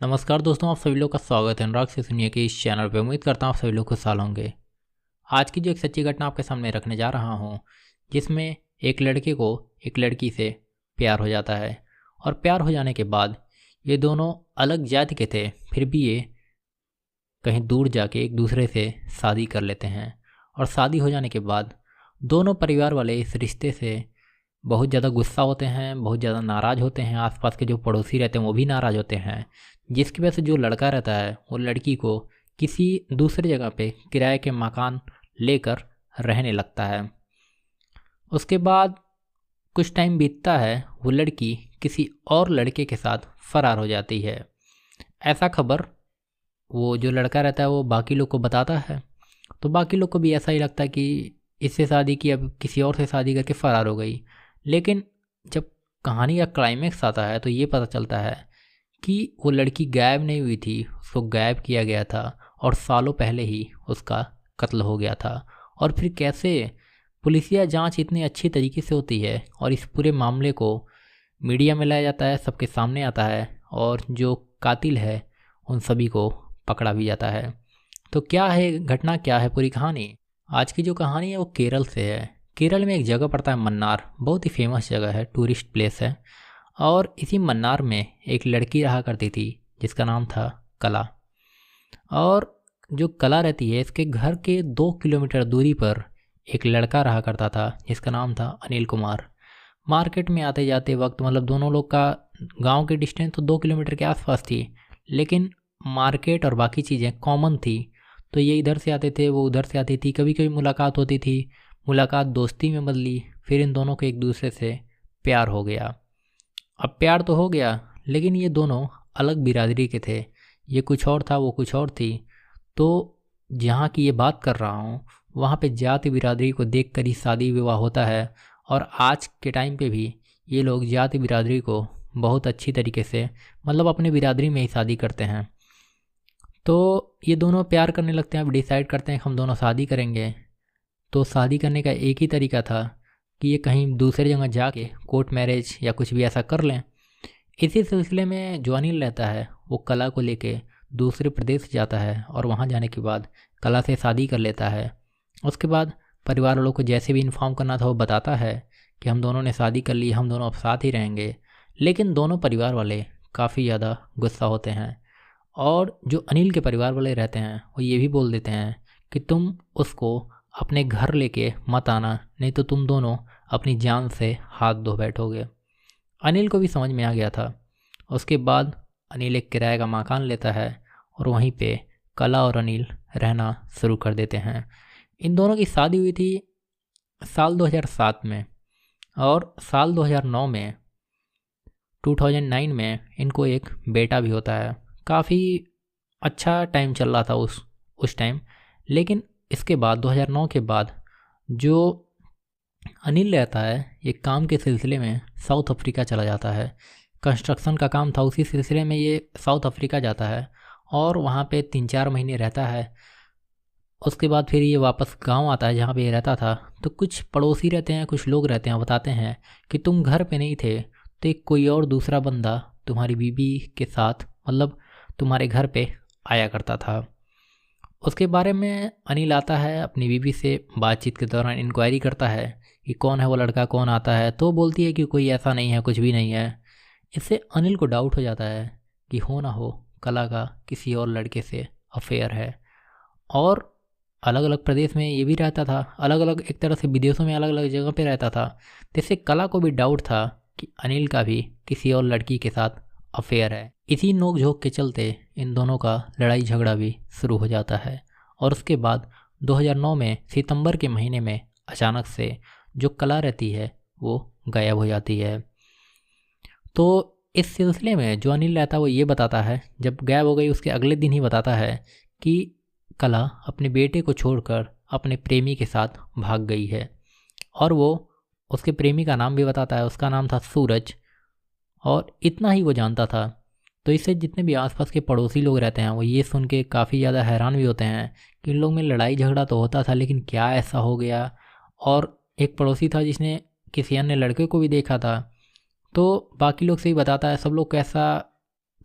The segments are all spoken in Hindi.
नमस्कार दोस्तों, आप सभी लोग का स्वागत है अनुराग से सुनिए कि इस चैनल पे। उम्मीद करता हूँ आप सभी लोग खुशहाल होंगे। आज की जो एक सच्ची घटना आपके सामने रखने जा रहा हूँ, जिसमें एक लड़के को एक लड़की से प्यार हो जाता है। और प्यार हो जाने के बाद ये दोनों अलग जाति के थे, फिर भी ये कहीं दूर जाके एक दूसरे से शादी कर लेते हैं। और शादी हो जाने के बाद दोनों परिवार वाले इस रिश्ते से बहुत ज़्यादा गुस्सा होते हैं, बहुत ज़्यादा नाराज़ होते हैं। आसपास के जो पड़ोसी रहते हैं वो भी नाराज़ होते हैं, जिसकी वजह से जो लड़का रहता है वो लड़की को किसी दूसरी जगह पे किराए के मकान लेकर रहने लगता है। उसके बाद कुछ टाइम बीतता है, वो लड़की किसी और लड़के के साथ फरार हो जाती है। ऐसा खबर वो जो लड़का रहता है वो बाकी लोग को बताता है, तो बाकी लोग को भी ऐसा ही लगता है कि इससे शादी की, अब किसी और से शादी करके फरार हो गई। लेकिन जब कहानी का क्लाइमेक्स आता है तो ये पता चलता है कि वो लड़की गायब नहीं हुई थी, उसको गायब किया गया था और सालों पहले ही उसका कत्ल हो गया था। और फिर कैसे पुलिसिया जांच इतनी अच्छी तरीके से होती है और इस पूरे मामले को मीडिया में लाया जाता है, सबके सामने आता है और जो कातिल है उन सभी को पकड़ा भी जाता है। तो क्या है घटना, क्या है पूरी कहानी? आज की जो कहानी है वो केरल से है। केरल में एक जगह पड़ता है मन्नार, बहुत ही फेमस जगह है, टूरिस्ट प्लेस है। और इसी मन्नार में एक लड़की रहा करती थी जिसका नाम था कला। और जो कला रहती है, इसके घर के 2 किलोमीटर दूरी पर एक लड़का रहा करता था जिसका नाम था अनिल कुमार। मार्केट में आते जाते वक्त, मतलब दोनों लोग का गांव की डिस्टेंस तो 2 किलोमीटर के आसपास थी, लेकिन मार्केट और बाकी चीज़ें कॉमन थी। तो ये इधर से आते थे, वो उधर से आती थी, कभी कभी मुलाकात होती थी। मुलाकात दोस्ती में बदली, फिर इन दोनों को एक दूसरे से प्यार हो गया। अब प्यार तो हो गया, लेकिन ये दोनों अलग बिरादरी के थे। ये कुछ और था, वो कुछ और थी। तो जहाँ की ये बात कर रहा हूँ, वहाँ पे जाति बिरादरी को देख कर ही शादी विवाह होता है। और आज के टाइम पे भी ये लोग जाति बिरादरी को बहुत अच्छी तरीके से, मतलब अपने बिरादरी में ही शादी करते हैं। तो ये दोनों प्यार करने लगते हैं, अब डिसाइड करते हैं कि हम दोनों शादी करेंगे। तो शादी करने का एक ही तरीका था कि ये कहीं दूसरी जगह जाके कोर्ट मैरिज या कुछ भी ऐसा कर लें। इसी सिलसिले में जो अनिल रहता है वो कला को लेके दूसरे प्रदेश जाता है और वहाँ जाने के बाद कला से शादी कर लेता है। उसके बाद परिवार वालों को जैसे भी इन्फॉर्म करना था वो बताता है कि हम दोनों ने शादी कर ली, हम दोनों अब साथ ही रहेंगे। लेकिन दोनों परिवार वाले काफ़ी ज़्यादा गुस्सा होते हैं। और जो अनिल के परिवार वाले रहते हैं वो ये भी बोल देते हैं कि तुम उसको अपने घर लेके मत आना, नहीं तो तुम दोनों अपनी जान से हाथ धो बैठोगे। अनिल को भी समझ में आ गया था। उसके बाद अनिल एक किराए का मकान लेता है और वहीं पे कला और अनिल रहना शुरू कर देते हैं। इन दोनों की शादी हुई थी साल 2007 में। और साल 2009 में 2009 में इनको एक बेटा भी होता है। काफ़ी अच्छा टाइम चल रहा था उस टाइम। लेकिन इसके बाद 2009 के बाद जो अनिल रहता है, ये काम के सिलसिले में साउथ अफ्रीका चला जाता है। कंस्ट्रक्शन का काम था, उसी सिलसिले में ये साउथ अफ्रीका जाता है और वहाँ पे 3-4 महीने रहता है। उसके बाद फिर ये वापस गांव आता है जहाँ पे ये रहता था। तो कुछ पड़ोसी रहते हैं, कुछ लोग रहते हैं, बताते हैं कि तुम घर पे नहीं थे तो एक कोई और दूसरा बंदा तुम्हारी बीबी के साथ, मतलब तुम्हारे घर पे आया करता था। उसके बारे में अनिल आता है, अपनी बीबी से बातचीत के दौरान इंक्वायरी करता है कि कौन है वो लड़का, कौन आता है। तो बोलती है कि कोई ऐसा नहीं है, कुछ भी नहीं है। इससे अनिल को डाउट हो जाता है कि हो ना हो कला का किसी और लड़के से अफेयर है। और अलग अलग प्रदेश में ये भी रहता था, अलग अलग, एक तरह से विदेशों में अलग अलग जगह पे रहता था। जिससे कला को भी डाउट था कि अनिल का भी किसी और लड़की के साथ अफेयर है। इसी नोक झोंक के चलते इन दोनों का लड़ाई झगड़ा भी शुरू हो जाता है। और उसके बाद 2009 में सितंबर के महीने में अचानक से जो कला रहती है वो गायब हो जाती है। तो इस सिलसिले में जो अनिल रहता है वो ये बताता है, जब गायब हो गई उसके अगले दिन ही बताता है कि कला अपने बेटे को छोड़कर अपने प्रेमी के साथ भाग गई है। और वो उसके प्रेमी का नाम भी बताता है, उसका नाम था सूरज। और इतना ही वो जानता था। तो इससे जितने भी आसपास के पड़ोसी लोग रहते हैं वो ये सुन के काफ़ी ज़्यादा हैरान भी होते हैं कि इन लोग में लड़ाई झगड़ा तो होता था, लेकिन क्या ऐसा हो गया। और एक पड़ोसी था जिसने किसी अन्य लड़के को भी देखा था। तो बाकी लोग से ही बताता है, सब लोग कैसा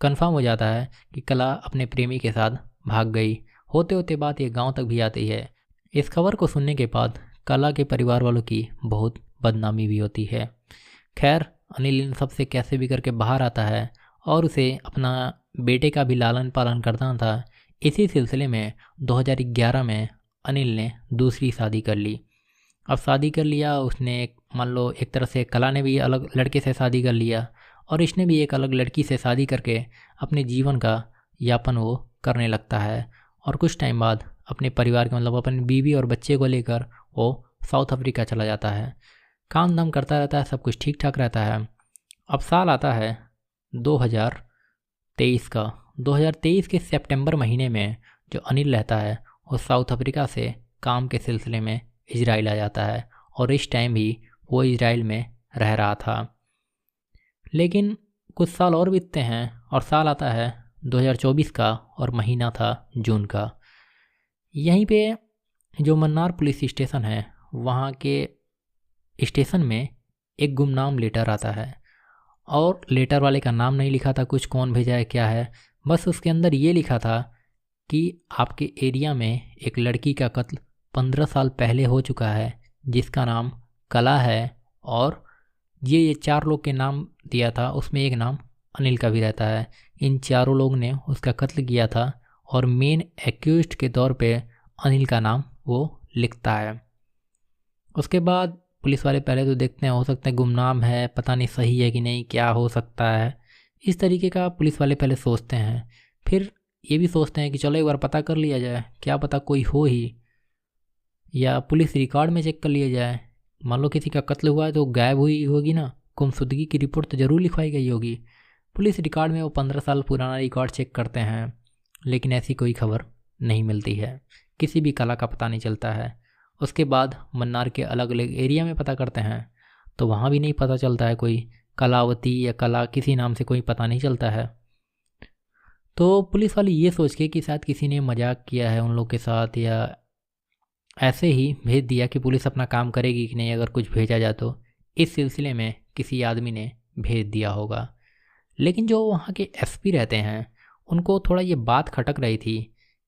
कंफर्म हो जाता है कि कला अपने प्रेमी के साथ भाग गई। होते होते बात ये गांव तक भी आती है। इस खबर को सुनने के बाद कला के परिवार वालों की बहुत बदनामी भी होती है। खैर, अनिल इन सबसे कैसे भी करके बाहर आता है और उसे अपना बेटे का भी लालन पालन करता था। इसी सिलसिले में 2011 में अनिल ने दूसरी शादी कर ली। अब शादी कर लिया उसने, मान लो एक तरह से कला ने भी अलग लड़के से शादी कर लिया और इसने भी एक अलग लड़की से शादी करके अपने जीवन का यापन वो करने लगता है। और कुछ टाइम बाद अपने परिवार के मतलब अपनी बीवी और बच्चे को लेकर वो साउथ अफ्रीका चला जाता है। काम धाम करता रहता है, सब कुछ ठीक ठाक रहता है। अब साल आता है 2023 का। 2023 के सितंबर महीने में जो अनिल रहता है वो साउथ अफ्रीका से काम के सिलसिले में इजराइल आ जाता है और इस टाइम भी वो इजराइल में रह रहा था। लेकिन कुछ साल और बीतते हैं और साल आता है 2024 का और महीना था जून का। यहीं पे जो मन्नार पुलिस स्टेशन है वहाँ के स्टेशन में एक गुमनाम लेटर आता है और लेटर वाले का नाम नहीं लिखा था, कुछ कौन भेजा है क्या है, बस उसके अंदर ये लिखा था कि आपके एरिया में एक लड़की का कत्ल 15 साल पहले हो चुका है जिसका नाम कला है और ये 4 लोग के नाम दिया था, उसमें एक नाम अनिल का भी रहता है। इन चारों लोग ने उसका कत्ल किया था और मेन एक्यूज्ड के तौर पे अनिल का नाम वो लिखता है। उसके बाद पुलिस वाले पहले तो देखते हैं, हो सकता है गुमनाम है, पता नहीं सही है कि नहीं, क्या हो सकता है, इस तरीके का पुलिस वाले पहले सोचते हैं। फिर ये भी सोचते हैं कि चलो एक बार पता कर लिया जाए, क्या पता कोई हो ही, या पुलिस रिकॉर्ड में चेक कर लिया जाए। मान लो किसी का कत्ल हुआ है तो गायब हुई होगी ना, गुमशुदगी की रिपोर्ट तो ज़रूर लिखवाई गई होगी। पुलिस रिकॉर्ड में वो 15 साल पुराना रिकॉर्ड चेक करते हैं लेकिन ऐसी कोई खबर नहीं मिलती है, किसी भी कला का पता नहीं चलता है। उसके बाद मन्नार के अलग अलग एरिया में पता करते हैं तो वहाँ भी नहीं पता चलता है, कोई कलावती या कला किसी नाम से कोई पता नहीं चलता है। तो पुलिस वाले ये सोच के कि शायद किसी ने मजाक किया है उन लोग के साथ या ऐसे ही भेज दिया कि पुलिस अपना काम करेगी कि नहीं, अगर कुछ भेजा जाए तो इस सिलसिले में किसी आदमी ने भेज दिया होगा। लेकिन जो वहाँ के एसपी रहते हैं उनको थोड़ा ये बात खटक रही थी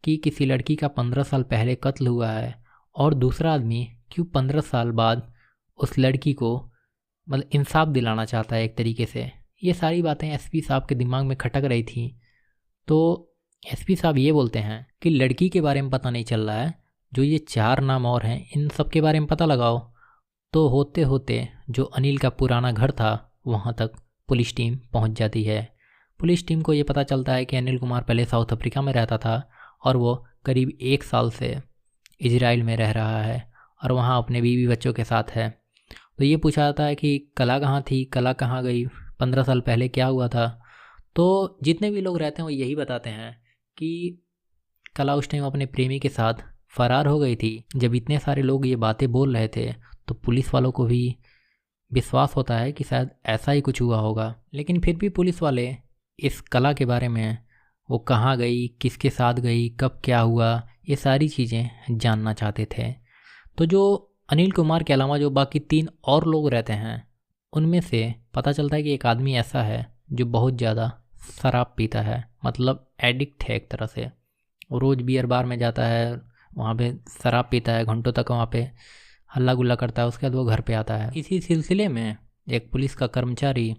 कि किसी लड़की का 15 साल पहले कत्ल हुआ है और दूसरा आदमी क्यों 15 साल बाद उस लड़की को मतलब इंसाफ दिलाना चाहता है एक तरीके से। ये सारी बातें एसपी साहब के दिमाग में खटक रही थी। तो एसपी साहब ये बोलते हैं कि लड़की के बारे में पता नहीं चल रहा है, जो ये 4 नाम और हैं इन सब के बारे में पता लगाओ। तो होते होते जो अनिल का पुराना घर था वहाँ तक पुलिस टीम पहुँच जाती है। पुलिस टीम को ये पता चलता है कि अनिल कुमार पहले साउथ अफ्रीका में रहता था और वो करीब 1 साल से इजराइल में रह रहा है और वहाँ अपने बीवी बच्चों के साथ है। तो ये पूछा जाता है कि कला कहाँ थी, कला कहाँ गई, 15 साल पहले क्या हुआ था। तो जितने भी लोग रहते हैं वो यही बताते हैं कि कला उस टाइम अपने प्रेमी के साथ फरार हो गई थी। जब इतने सारे लोग ये बातें बोल रहे थे तो पुलिस वालों को भी विश्वास होता है कि शायद ऐसा ही कुछ हुआ होगा। लेकिन फिर भी पुलिस वाले इस कला के बारे में, वो कहाँ गई, किसके साथ गई, कब क्या हुआ, ये सारी चीज़ें जानना चाहते थे। तो जो अनिल कुमार के अलावा जो बाकी 3 और लोग रहते हैं उनमें से पता चलता है कि एक आदमी ऐसा है जो बहुत ज़्यादा शराब पीता है, मतलब एडिक्ट है एक तरह से। वो रोज़ बियर बार में जाता है, वहाँ पे शराब पीता है, घंटों तक वहाँ पे हल्ला गुल्ला करता है, उसके बाद वो घर पे आता है। इसी सिलसिले में एक पुलिस का कर्मचारी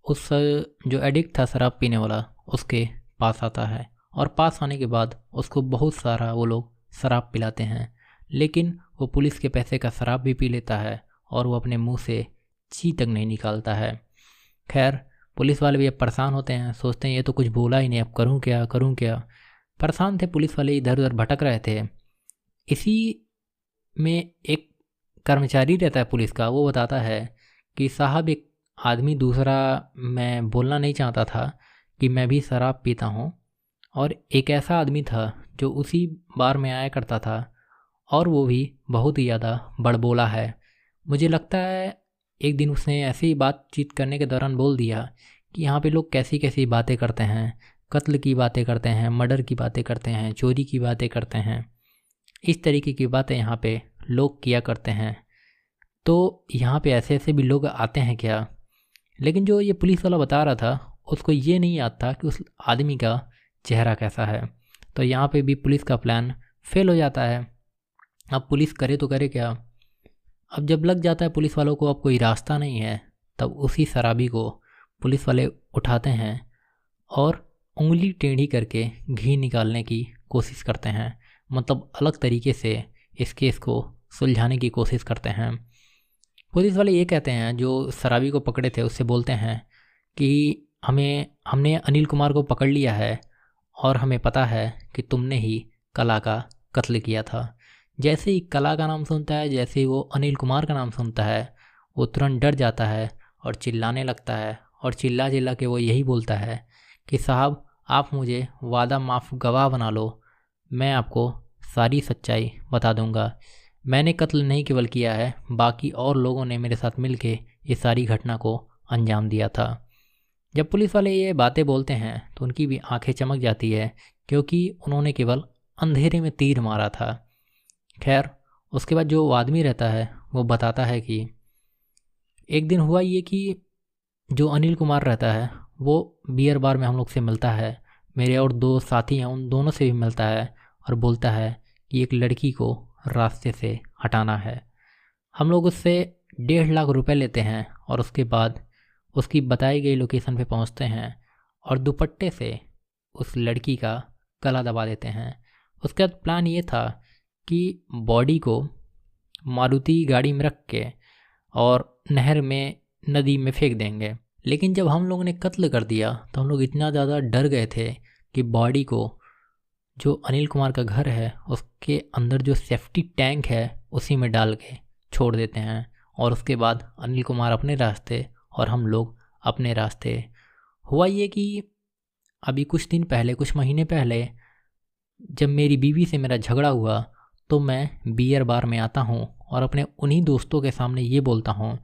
उस जो एडिक्ट था शराब पीने वाला उसके पास आता है और पास आने के बाद उसको बहुत सारा वो लोग शराब पिलाते हैं, लेकिन वो पुलिस के पैसे का शराब भी पी लेता है और वो अपने मुंह से ची तक नहीं निकालता है। खैर, पुलिस वाले भी अब परेशान होते हैं, सोचते हैं ये तो कुछ बोला ही नहीं, अब करूँ क्या करूँ क्या। परेशान थे पुलिस वाले, इधर उधर भटक रहे थे। इसी में एक कर्मचारी रहता है पुलिस का, वो बताता है कि साहब एक आदमी दूसरा, मैं बोलना नहीं चाहता था कि मैं भी शराब पीता हूँ, और एक ऐसा आदमी था जो उसी बार में आया करता था और वो भी बहुत ही ज़्यादा बड़बोला है। मुझे लगता है एक दिन उसने ऐसे ही बातचीत करने के दौरान बोल दिया कि यहाँ पे लोग कैसी कैसी बातें करते हैं, कत्ल की बातें करते हैं, मर्डर की बातें करते हैं, चोरी की बातें करते हैं, इस तरीके की बातें यहाँ पे लोग किया करते हैं। तो यहाँ पे ऐसे ऐसे भी लोग आते हैं क्या। लेकिन जो ये पुलिस वाला बता रहा था उसको ये नहीं याद था कि उस आदमी का चेहरा कैसा है। तो यहाँ पे भी पुलिस का प्लान फेल हो जाता है। अब पुलिस करे तो करे क्या। अब जब लग जाता है पुलिस वालों को अब कोई रास्ता नहीं है, तब उसी शराबी को पुलिस वाले उठाते हैं और उंगली टेढ़ी करके घी निकालने की कोशिश करते हैं। मतलब अलग तरीके से इस केस को सुलझाने की कोशिश करते हैं। पुलिस वाले ये कहते हैं, जो शराबी को पकड़े थे उससे बोलते हैं कि हमने अनिल कुमार को पकड़ लिया है और हमें पता है कि तुमने ही कला का कत्ल किया था। जैसे ही कला का नाम सुनता है, जैसे ही वो अनिल कुमार का नाम सुनता है, वो तुरंत डर जाता है और चिल्लाने लगता है। और चिल्ला चिल्ला के वो यही बोलता है कि साहब आप मुझे वादा माफ़ गवाह बना लो, मैं आपको सारी सच्चाई बता दूंगा। मैंने कत्ल नहीं केवल किया है, बाकी और लोगों ने मेरे साथ मिलके इस सारी घटना को अंजाम दिया था। जब पुलिस वाले ये बातें बोलते हैं तो उनकी भी आंखें चमक जाती है, क्योंकि उन्होंने केवल अंधेरे में तीर मारा था। खैर, उसके बाद जो आदमी रहता है वो बताता है कि एक दिन हुआ ये कि जो अनिल कुमार रहता है वो बियर बार में हम लोग से मिलता है, मेरे और 2 साथी हैं उन दोनों से भी मिलता है और बोलता है कि एक लड़की को रास्ते से हटाना है। हम लोग उससे 1.5 लाख रुपए लेते हैं और उसके बाद उसकी बताई गई लोकेशन पे पहुंचते हैं और दुपट्टे से उस लड़की का गला दबा देते हैं। उसके बाद प्लान ये था कि बॉडी को मारुति गाड़ी में रख के और नहर में, नदी में फेंक देंगे। लेकिन जब हम लोगों ने कत्ल कर दिया तो हम लोग इतना ज़्यादा डर गए थे कि बॉडी को जो अनिल कुमार का घर है उसके अंदर जो सेफ्टी टैंक है उसी में डाल के छोड़ देते हैं। और उसके बाद अनिल कुमार अपने रास्ते और हम लोग अपने रास्ते। हुआ ये कि अभी कुछ दिन पहले, कुछ महीने पहले, जब मेरी बीवी से मेरा झगड़ा हुआ तो मैं बियर बार में आता हूँ और अपने उन्हीं दोस्तों के सामने ये बोलता हूँ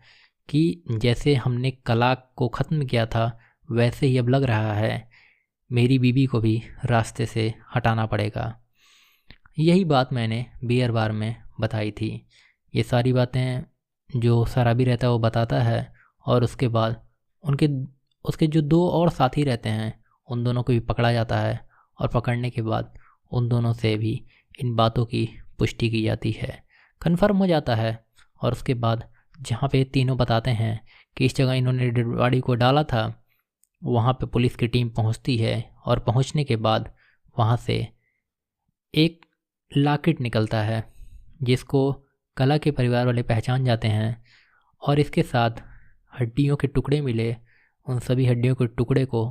कि जैसे हमने कला को ख़त्म किया था वैसे ही अब लग रहा है मेरी बीवी को भी रास्ते से हटाना पड़ेगा। यही बात मैंने बियर बार में बताई थी। ये सारी बातें जो शराबी रहता है वो बताता है और उसके बाद उसके जो 2 और साथी रहते हैं उन दोनों को भी पकड़ा जाता है और पकड़ने के बाद उन दोनों से भी इन बातों की पुष्टि की जाती है, कन्फर्म हो जाता है। और उसके बाद जहाँ पे तीनों बताते हैं कि इस जगह इन्होंने डेड बॉडी को डाला था, वहाँ पे पुलिस की टीम पहुँचती है और पहुँचने के बाद वहाँ से एक लॉकेट निकलता है जिसको कला के परिवार वाले पहचान जाते हैं और इसके साथ हड्डियों के टुकड़े मिले। उन सभी हड्डियों के टुकड़े को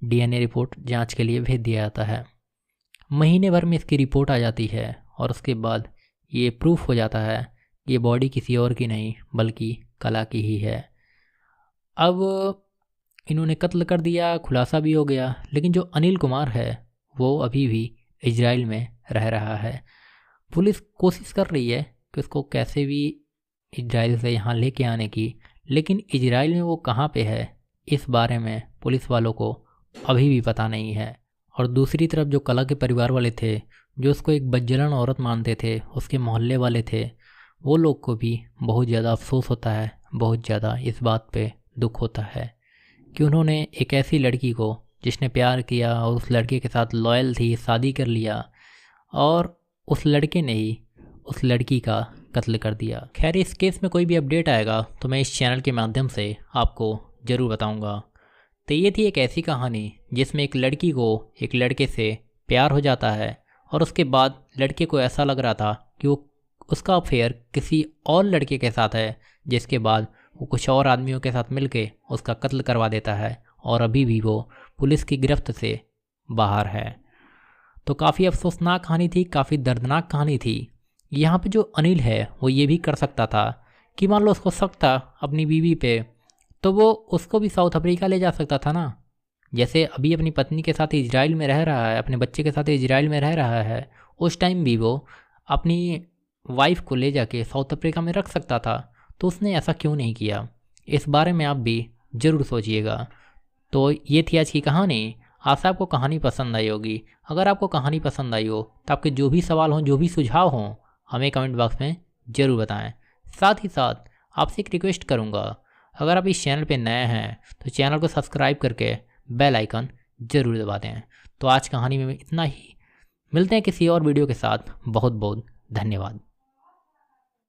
DNA रिपोर्ट जांच के लिए भेज दिया जाता है। महीने भर में इसकी रिपोर्ट आ जाती है और उसके बाद ये प्रूफ हो जाता है कि ये बॉडी किसी और की नहीं बल्कि कला की ही है। अब इन्होंने कत्ल कर दिया, खुलासा भी हो गया, लेकिन जो अनिल कुमार है वो अभी भी इजराइल में रह रहा है। पुलिस कोशिश कर रही है कि उसको कैसे भी इजराइल से यहाँ लेके आने की, लेकिन इजराइल में वो कहाँ पे है इस बारे में पुलिस वालों को अभी भी पता नहीं है। और दूसरी तरफ जो कला के परिवार वाले थे, जो उसको एक बदजलन औरत मानते थे, उसके मोहल्ले वाले थे, वो लोग को भी बहुत ज़्यादा अफसोस होता है, बहुत ज़्यादा इस बात पे दुख होता है कि उन्होंने एक ऐसी लड़की को जिसने प्यार किया और उस लड़के के साथ लॉयल थी, शादी कर लिया और उस लड़के ने ही उस लड़की का कत्ल कर दिया। खैर, इस केस में कोई भी अपडेट आएगा तो मैं इस चैनल के माध्यम से आपको ज़रूर बताऊंगा। तो ये थी एक ऐसी कहानी जिसमें एक लड़की को एक लड़के से प्यार हो जाता है और उसके बाद लड़के को ऐसा लग रहा था कि वो उसका अफेयर किसी और लड़के के साथ है, जिसके बाद वो कुछ और आदमियों के साथ मिलके उसका कत्ल करवा देता है और अभी भी वो पुलिस की गिरफ्त से बाहर है। तो काफ़ी अफसोसनाक कहानी थी, काफ़ी दर्दनाक कहानी थी। यहाँ पे जो अनिल है वो ये भी कर सकता था कि मान लो उसको शक था अपनी बीवी पे, तो वो उसको भी साउथ अफ्रीका ले जा सकता था ना। जैसे अभी अपनी पत्नी के साथ इजराइल में रह रहा है, अपने बच्चे के साथ इजराइल में रह रहा है, उस टाइम भी वो अपनी वाइफ को ले जाके साउथ अफ्रीका में रख सकता था। तो उसने ऐसा क्यों नहीं किया, इस बारे में आप भी ज़रूर सोचिएगा। तो ये थी आज की कहानी। आशा आपको कहानी पसंद आई होगी। अगर आपको कहानी पसंद आई हो तो आपके जो भी सवाल हों, जो भी सुझाव हों, हमें कमेंट बॉक्स में ज़रूर बताएं। साथ ही साथ आपसे एक रिक्वेस्ट करूंगा, अगर आप इस चैनल पे नए हैं तो चैनल को सब्सक्राइब करके बेल आइकन ज़रूर दबा दें। तो आज कहानी में इतना ही, मिलते हैं किसी और वीडियो के साथ। बहुत बहुत धन्यवाद।